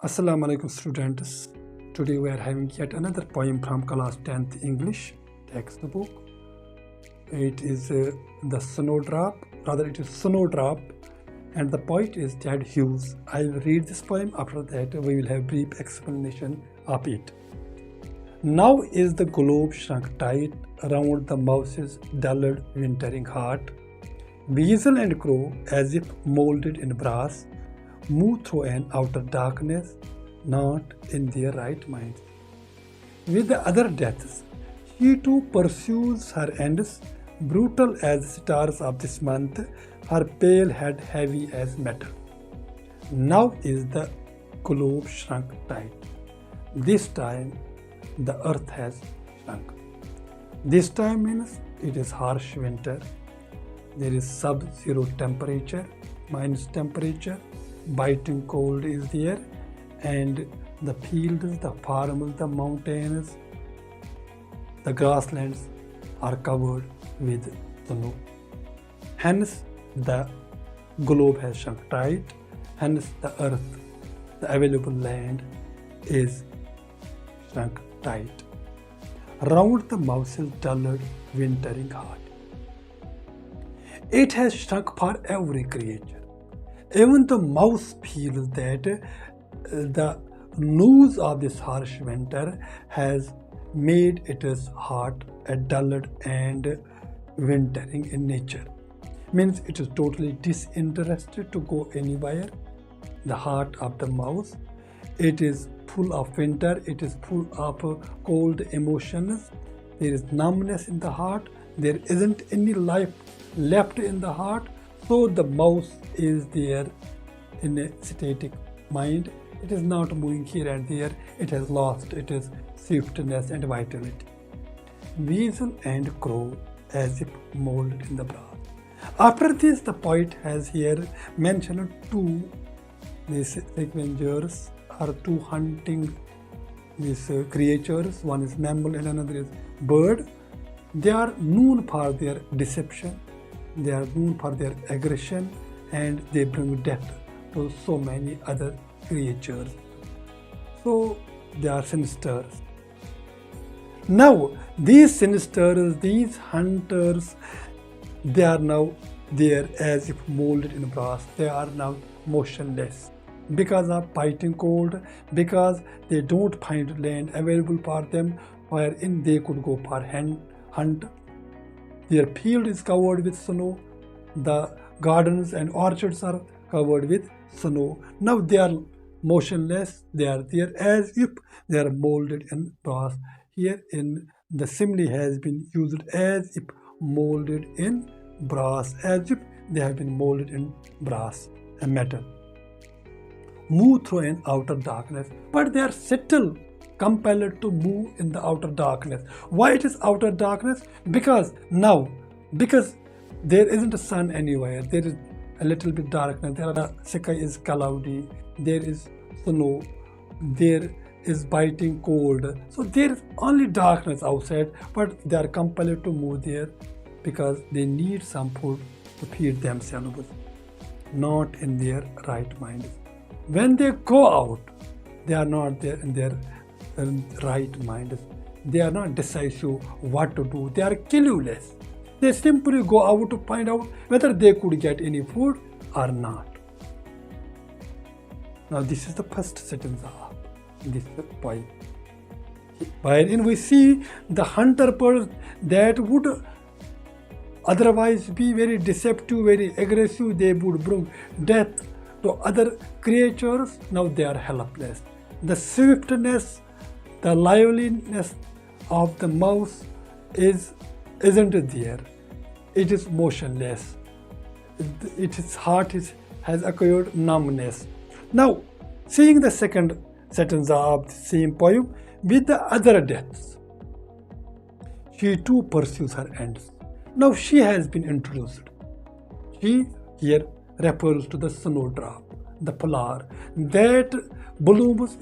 Assalamu alaikum students. Today we are having yet another poem from class 10th English textbook. It is the Snowdrop, rather it is Snowdrop, and the poet is Hughes. I will read this poem. After that we will have brief explanation of it. Now is the globe shrunk tight around the mouse's dulled wintering heart. Weasel and crow, as if molded in brass, move through an outer darkness, not in their right minds. With the other deaths, she too pursues her ends, brutal as stars of this month, her pale head heavy as metal. Now is the globe shrunk tight. This time the earth has shrunk. This time means it is harsh winter. There is sub-zero temperature, minus temperature, biting cold is there, and the fields, the farms, the mountains, the grasslands are covered with snow. Hence the globe has shrunk tight, hence the earth, the available land is shrunk tight. Round the mouse's dulled wintering heart. It has shrunk for every creature. Even the mouse feels that the news of this harsh winter has made its heart a dulled and wintering in nature. Means it is totally disinterested to go anywhere. The heart of the mouse, it is full of winter, it is full of cold emotions. There is numbness in the heart. There isn't any life left in the heart. So the mouse is there in a static mind. It is not moving here and there. It has lost its swiftness and vitality. Weasel and crow as if molded in the brass. After this, the poet has here mentioned two these scavengers or two hunting these creatures. One is mammal and another is bird. They are known for their deception. They are known for their aggression, and they bring death to so many other creatures. So they are sinister. Now these sinisters, these hunters, they are now there as if molded in brass. They are now motionless because of biting cold, because they don't find land available for them wherein they could go for hunt. Their field is covered with snow. The gardens and orchards are covered with snow. Now they are motionless. They are there as if they are molded in brass. Here in the simile has been used as if molded in brass, as if they have been molded in brass and metal. Move through an outer darkness, but they are still compelled to move in the outer darkness. Why it is outer darkness? Because there isn't a sun anywhere. There is a little bit darkness. The sky is cloudy. There is snow. There is biting cold. So there is only darkness outside, but they are compelled to move there because they need some food to feed themselves, not in their right mind. When they go out, they are not there in their right mind. They are not decisive what to do. They are clueless. They simply go out to find out whether they could get any food or not. Now this is the first sentence of this poem, wherein we see the hunter birds that would otherwise be very deceptive, very aggressive. They would bring death to other creatures. Now they are helpless. The swiftness, the liveliness of the mouse isn't there. It is motionless. Its heart has acquired numbness. Now, seeing the second sentence of the same poem, with the other deaths, she too pursues her ends. Now she has been introduced. She here refers to the snowdrop, the flower that blooms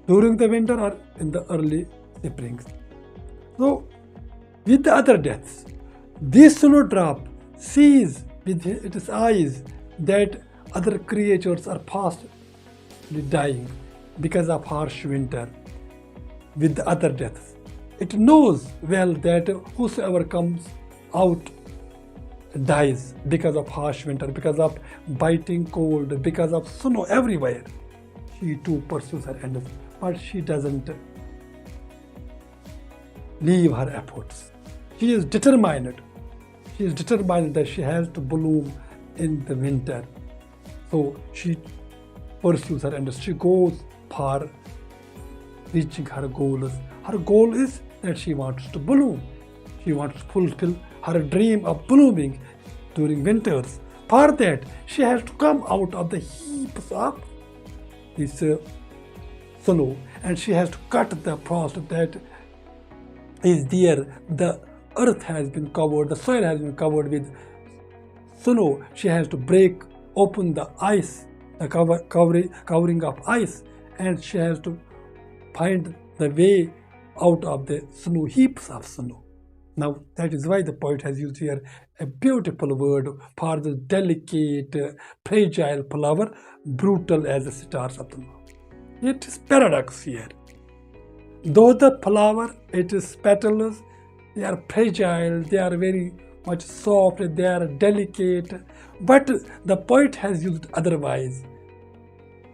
during the winter or in the early springs. So, with the other deaths, this snowdrop sees with its eyes that other creatures are fast dying because of harsh winter with the other deaths. It knows well that whosoever comes out dies because of harsh winter, because of biting cold, because of snow everywhere. She too pursues her ends, but she doesn't leave her efforts. She is determined. She is determined that she has to bloom in the winter. So she pursues her ends. She goes for reaching her goals. Her goal is that she wants to bloom. She wants to fulfill her dream of blooming during winters. For that, she has to come out of the heaps of this snow, and she has to cut the frost that is there. The earth has been covered, the soil has been covered with snow. She has to break open the ice, the covering of ice, and she has to find the way out of the snow, heaps of snow. Now, that is why the poet has used here a beautiful word for the delicate, fragile flower, brutal as the stars of the moon. It is paradox here. Though the flower, it is petals, they are fragile, they are very much soft, they are delicate, but the poet has used otherwise.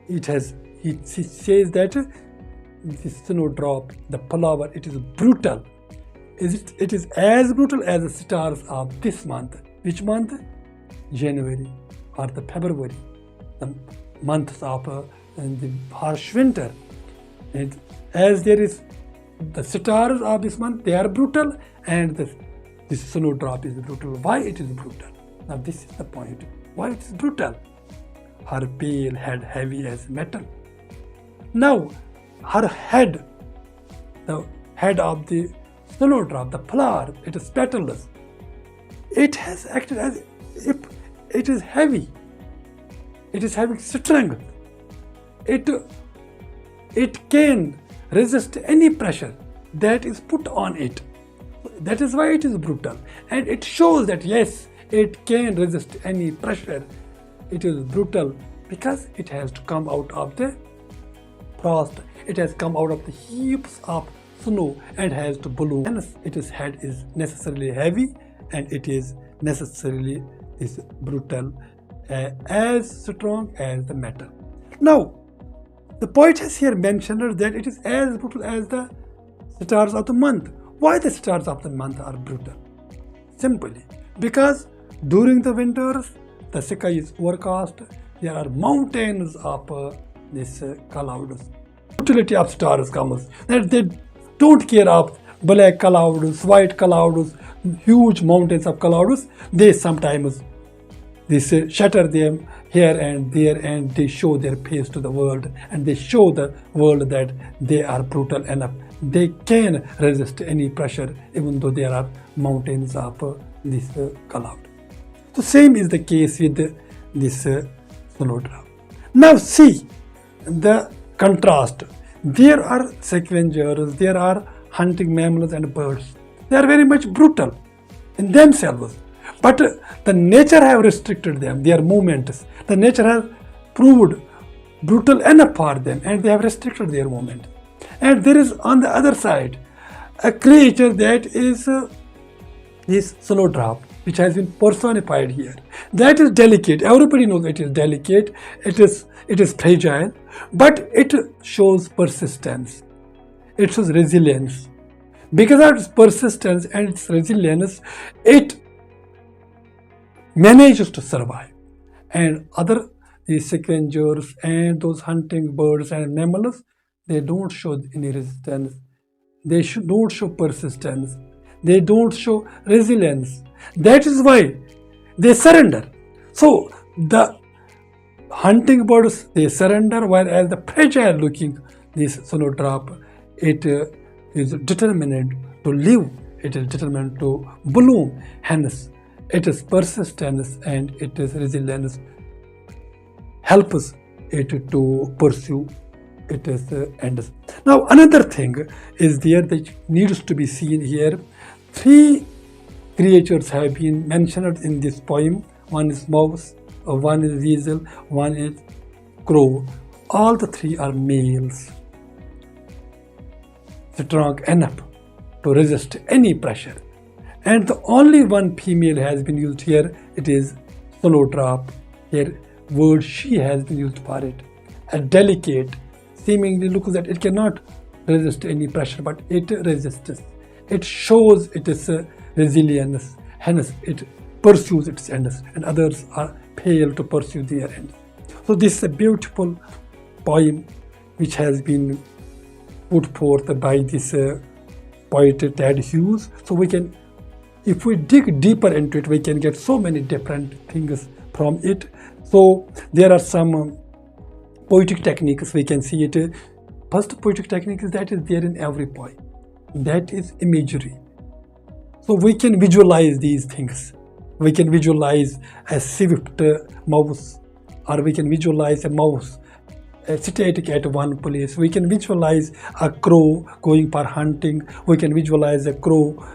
He says that the snowdrop, the flower, it is brutal. It is as brutal as the stars of this month. Which month? January or the February, the months of the harsh winter. And as there is the stars of this month, they are brutal, and this snowdrop is brutal. Why it is brutal? Now this is the point. Why it is brutal? Her pale head heavy as metal. Now her head, the head of the snowdrop, the flower, it is petalless. It has acted as if it is heavy. It is having strength. It can resist any pressure that is put on it. That is why it is brutal. And it shows that yes, it can resist any pressure. It is brutal because it has to come out of the frost. It has come out of the heaps of snow and has to bloom. Hence, its head is necessarily heavy, and it is necessarily is brutal, as strong as the metal. Now, the poet has here mentioned that it is as brutal as the stars of the month. Why the stars of the month are brutal? Simply because during the winters, the sky is overcast. There are mountains of this clouds. Utility of stars comes that they don't care of black clouds, white clouds, huge mountains of clouds. They sometimes shatter them here and there, and they show their face to the world, and they show the world that they are brutal enough. They can resist any pressure, even though there are mountains of this cloud. So same is the case with this snowdrop. Now see the contrast. There are scavengers, there are hunting mammals and birds. They are very much brutal in themselves. But the nature have restricted them, their movements. The nature has proved brutal enough for them, and they have restricted their movement. And there is on the other side a creature that is this snowdrop, which has been personified here. That is delicate. Everybody knows it is delicate. It is fragile, but it shows persistence. It shows resilience. Because of its persistence and its resilience, it manages to survive. And the scavengers and those hunting birds and mammals, they don't show any resistance. They don't show persistence. They don't show resilience. That is why they surrender. So the hunting birds, they surrender, whereas the fragile looking this snowdrop, it is determined to live. It is determined to bloom. Hence, it is persistence and it is resilience helps it to pursue its ends. Now, another thing is there that needs to be seen here. 3 creatures have been mentioned in this poem. One is mouse, one is weasel, one is crow. all the three are males, strong enough to resist any pressure. And the only one female has been used here, it is Snowdrop. Here word she has been used for it. A delicate, seemingly looks that it cannot resist any pressure, but it resists. It shows its resilience, hence it pursues its ends, and others are fail to pursue their ends. So this is a beautiful poem which has been put forth by this poet Ted Hughes. So we can, if we dig deeper into it, we can get so many different things from it. So there are some poetic techniques we can see it. First poetic technique is that is there in every poem. That is imagery. So we can visualize these things. We can visualize a swift mouse, or we can visualize a mouse static at one place. We can visualize a crow going for hunting. We can visualize a crow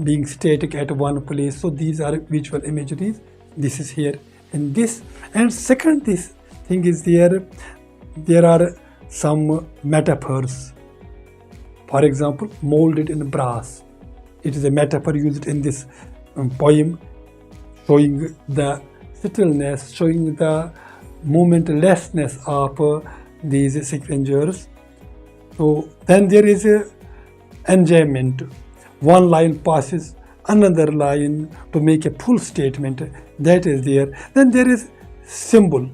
being static at one place. So these are visual imageries. This is here in this. And second, this thing is there are some metaphors. For example, molded in brass. It is a metaphor used in this poem, showing the stillness, showing the momentlessness of these scavengers. So then there is a enjambment. One line passes another line to make a full statement. That is there. Then there is symbol.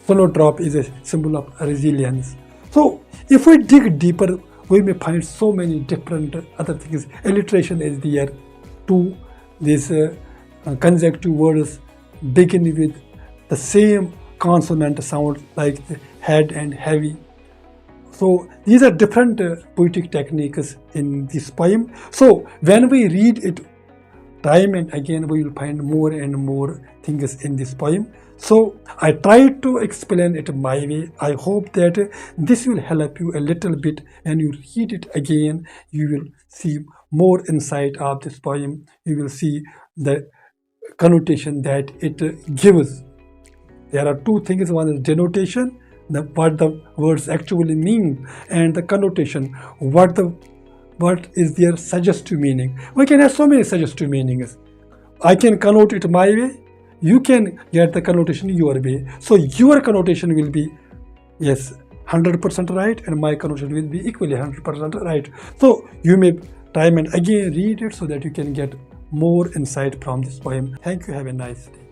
Snowdrop is a symbol of resilience. So if we dig deeper, we may find so many different other things. Alliteration is there too. These consecutive words begin with the same consonant sound, like the head and heavy. So these are different poetic techniques in this poem. So when we read it time and again, we will find more and more things in this poem. So I tried to explain it my way. I hope that this will help you a little bit. When you read it again, you will see more insight of this poem. You will see the connotation that it gives. There are two things. One is denotation, what the words actually mean, and the connotation, what is their suggestive meaning. We can have so many suggestive meanings. I can connote it my way. You can get the connotation your way. So your connotation will be, yes, 100% right, and my connotation will be equally 100% right. So you may time and again read it so that you can get more insight from this poem. Thank you. Have a nice day.